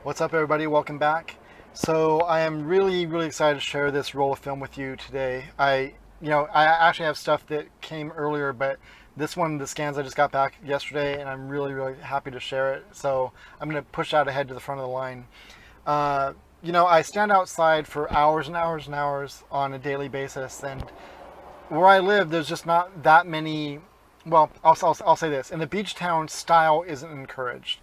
What's up, everybody? Welcome back. So I am really excited to share this roll of film with you today. I actually have stuff that came earlier, but this one, the scans I just got back yesterday, and I'm really happy to share it. So I'm going to push that ahead to the front of the line. I stand outside for hours and hours and hours on a daily basis, and where I live, there's just not that many. Well, I'll say this: in the beach town, style isn't encouraged.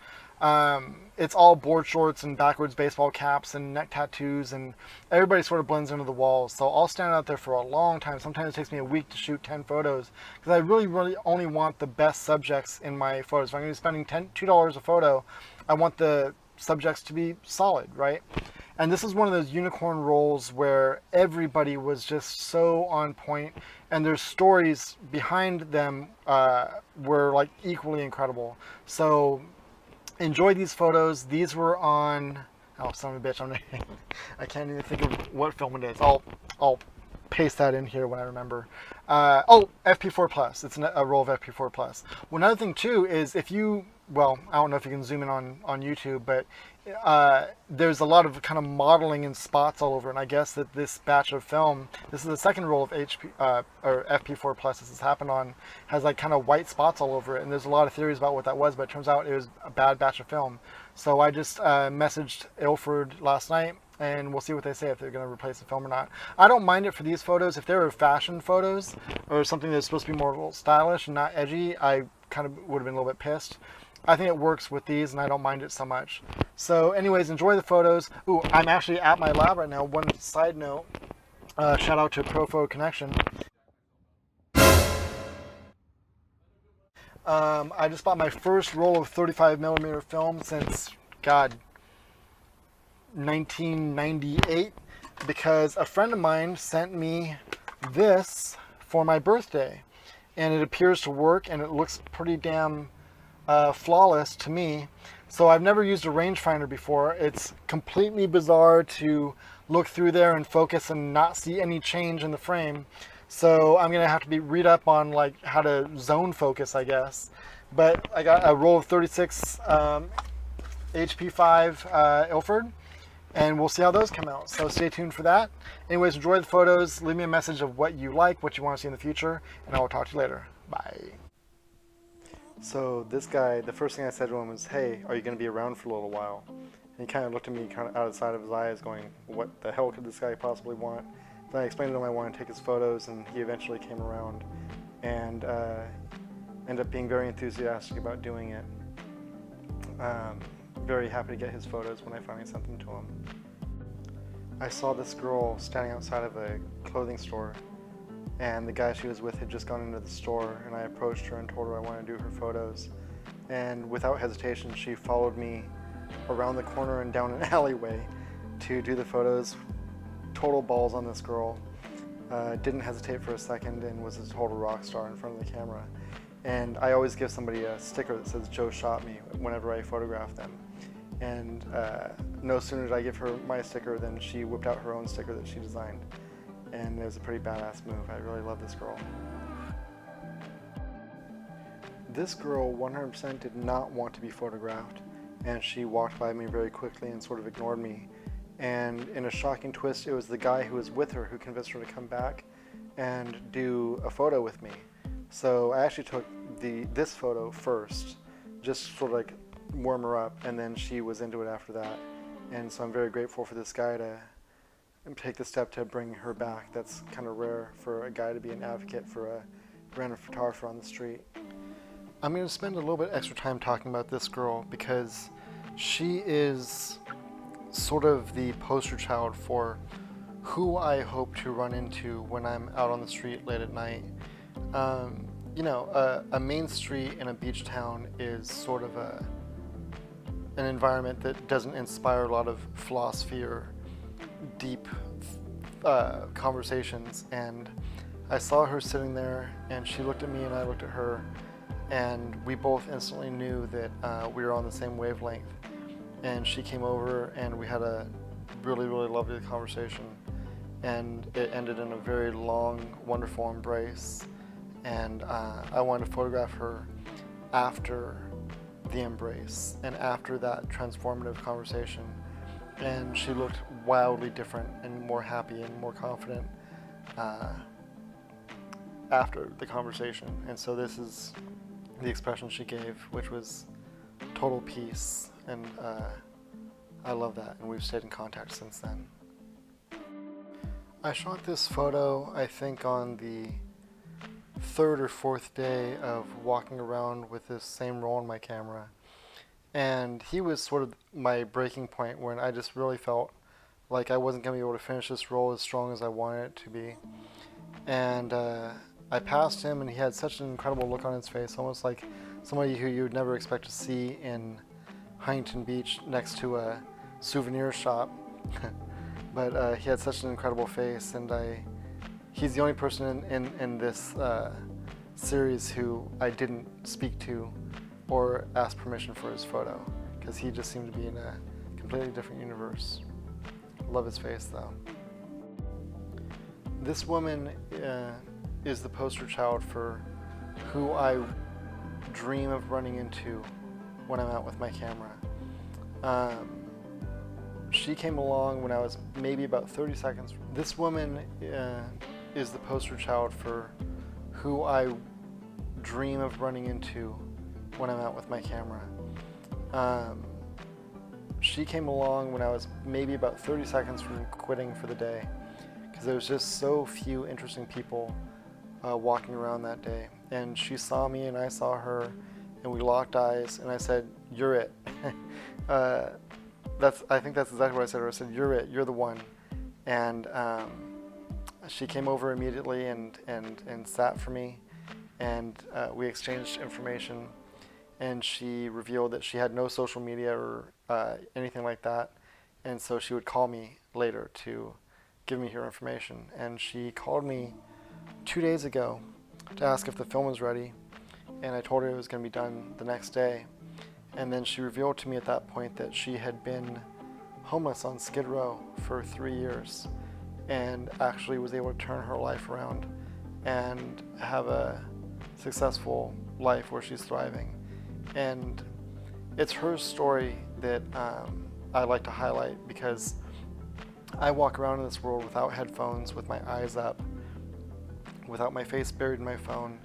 It's all board shorts and backwards baseball caps and neck tattoos, and everybody sort of blends into the walls. So I'll stand out there for a long time. Sometimes it takes me a week to shoot 10 photos because I really only want the best subjects in my photos. If I'm going to be spending $2 a photo, I want the subjects to be solid, right? And this is one of those unicorn rolls where everybody was just so on point, and their stories behind them were like equally incredible. So enjoy these photos. These were on. Oh, son of a bitch! I can't even think of what film it is. I'll paste that in here when I remember. FP4 Plus. It's a roll of FP4 Plus. Well, another thing too is if you, well, I don't know if you can zoom in on YouTube, but there's a lot of kind of modeling and spots all over. And I guess that this batch of film, this is the second roll of or FP4 Plus this has happened on, has like kind of white spots all over it. And there's a lot of theories about what that was, but it turns out it was a bad batch of film. So I just messaged Ilford last night, and we'll see what they say if they're going to replace the film or not. I don't mind it for these photos. If they were fashion photos or something that's supposed to be more stylish and not edgy, I kind of would have been a little bit pissed. I think it works with these, and I don't mind it so much. So anyways, enjoy the photos. Ooh, I'm actually at my lab right now. One side note, shout out to Profo Connection. I just bought my first roll of 35 millimeter film since, God, 1998, because a friend of mine sent me this for my birthday, and it appears to work, and it looks pretty damn flawless to me. So I've never used a rangefinder before. It's completely bizarre to look through there and focus and not see any change in the frame. So I'm gonna have to read up on like how to zone focus, I guess. But I got a roll of 36 HP5 Ilford, and we'll see how those come out. So stay tuned for that. Anyways, enjoy the photos. Leave me a message of what you like, what you want to see in the future, and I will talk to you later. Bye. So this guy, the first thing I said to him was, "Hey, are you going to be around for a little while?" And he kind of looked at me kind of out of the side of his eyes going, "What the hell could this guy possibly want?" Then I explained to him I wanted to take his photos, and he eventually came around and ended up being very enthusiastic about doing it. Very happy to get his photos when I finally sent them to him. I saw this girl standing outside of a clothing store, and the guy she was with had just gone into the store, and I approached her and told her I wanted to do her photos. And without hesitation, she followed me around the corner and down an alleyway to do the photos. Total balls on this girl. Didn't hesitate for a second and was a total rock star in front of the camera. And I always give somebody a sticker that says "Joe shot me" whenever I photograph them. And no sooner did I give her my sticker than she whipped out her own sticker that she designed. And it was a pretty badass move. I really love this girl. This girl 100% did not want to be photographed, and she walked by me very quickly and sort of ignored me. And in a shocking twist, it was the guy who was with her who convinced her to come back and do a photo with me. So I actually took this photo first, just sort of like warm her up, and then she was into it after that. And so I'm very grateful for this guy to take the step to bring her back. That's kind of rare for a guy to be an advocate for a random photographer on the street. I'm going to spend a little bit extra time talking about this girl because she is sort of the poster child for who I hope to run into when I'm out on the street late at night. A main street in a beach town is sort of an environment that doesn't inspire a lot of philosophy or deep conversations. And I saw her sitting there, and she looked at me and I looked at her, and we both instantly knew that we were on the same wavelength. And she came over and we had a really lovely conversation, and it ended in a very long, wonderful embrace. And I wanted to photograph her after the embrace and after that transformative conversation. And she looked wildly different and more happy and more confident after the conversation. And so this is the expression she gave, which was total peace. And I love that. And we've stayed in contact since then. I shot this photo, I think, on the third or fourth day of walking around with this same roll in my camera. And he was sort of my breaking point when I just really felt like I wasn't going to be able to finish this roll as strong as I wanted it to be. And I passed him, and he had such an incredible look on his face, almost like somebody who you would never expect to see in Huntington Beach next to a souvenir shop. But he had such an incredible face, and he's the only person in this series who I didn't speak to or ask permission for his photo, because he just seemed to be in a completely different universe. Love his face, though. This woman is the poster child for who I dream of running into when I'm out with my camera. She came along when I was maybe about 30 seconds. This woman is the poster child for who I dream of running into when I'm out with my camera. She came along when I was maybe about 30 seconds from quitting for the day, because there was just so few interesting people walking around that day. And she saw me and I saw her, and we locked eyes, and I said, "You're it." I think that's exactly what I said to her. I said, "You're it, you're the one." And she came over immediately and sat for me, and we exchanged information, and she revealed that she had no social media or anything like that, and so she would call me later to give me her information. And she called me 2 days ago to ask if the film was ready, and I told her it was going to be done the next day. And then she revealed to me at that point that she had been homeless on Skid Row for 3 years and actually was able to turn her life around and have a successful life where she's thriving. And it's her story that I like to highlight, because I walk around in this world without headphones, with my eyes up, without my face buried in my phone,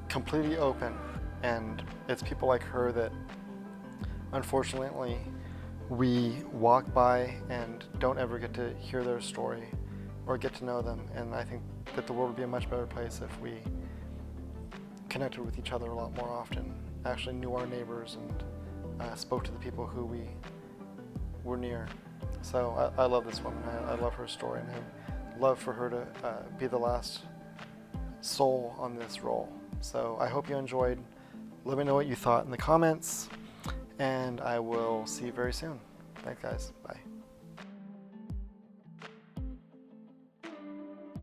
completely open. And it's people like her that unfortunately we walk by and don't ever get to hear their story or get to know them. And I think that the world would be a much better place if we connected with each other a lot more often, actually knew our neighbors and spoke to the people who we were near. So I love this woman. I love her story, and I'd love for her to be the last soul on this roll. So I hope you enjoyed. Let me know what you thought in the comments, and I will see you very soon. Thanks, guys. Bye.